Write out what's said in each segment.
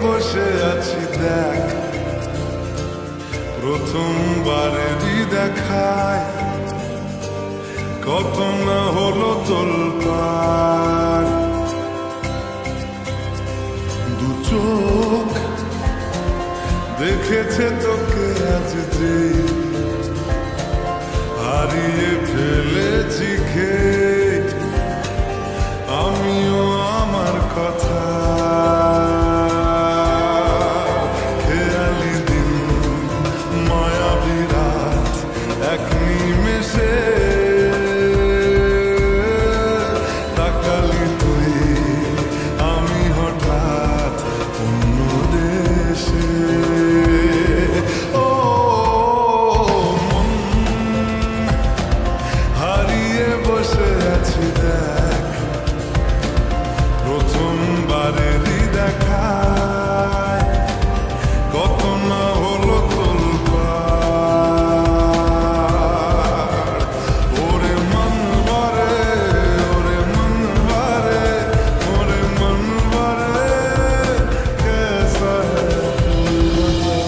বসে আছি দেখ, প্রথমবারেরই দেখায় কত না হলো তোলপাড়। দু চোখ দেখেছে তোকে আজ যে হারিয়ে ফেলেছি খেয়ে আমিও আমার কথা। খেয়ালি দিন মায়াবী রাত এক নিমেষে তাকালি তুই আমি হঠাৎ অন্য দেশে। ও মন হারিয়ে বসে আছি দেখ, প্রথমবারেরই দেখায় কত না হলো তোলপাড়। ওরে মন বারে, ওরে মন বারে, ওরে মন বারে, कैसा है तू बता।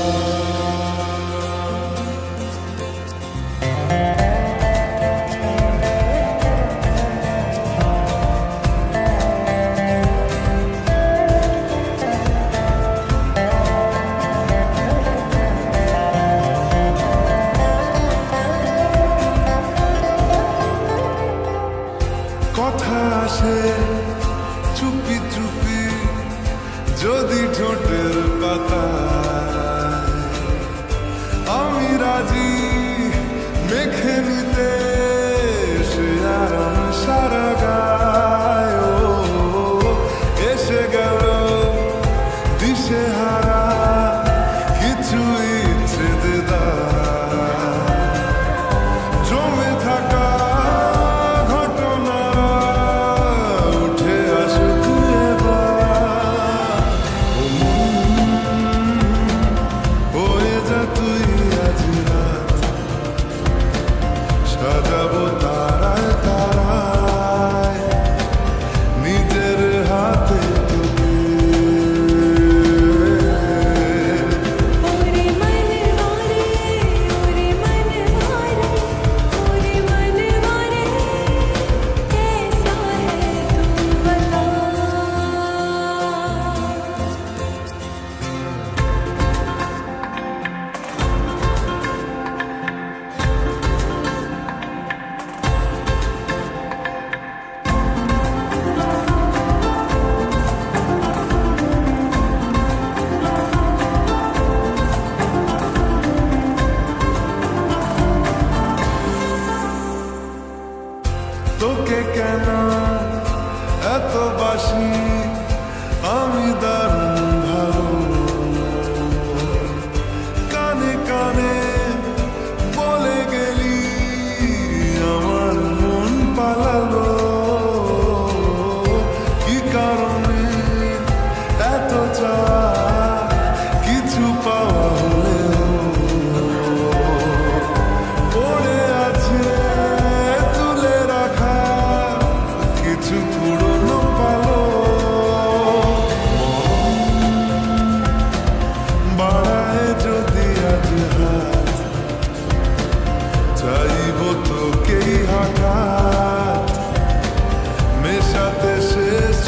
কথা আসে চুপি চুপি যদি ঠোঁটের পাতায়, আমি রাজি মেখে নিতে সে আরাম সারা গায়। ও এসে গেল দিশে হারা কিছু ইচ্ছে দেদার, জমে থাকা সাজাবো তারায় তারায় নিজের হাতে তোকে। ওরে মনে মারে, ওরে মনে মারে, ওরে মনে মারে, कैसा है तू बता। তোকে কেন এত বাসি আমি দারুণ ভালো, কানে কানে বলে গেলি আমার মন পালালো। কি কারণে এত চাওয়া কিছু পাওয়া হলেও পড়ে আছে তুলে রাখা কিছু পুরনো পালো। বাড়ায় যদি আজ হাত চাইব তোকেই হঠাৎ মেশাতে শেষ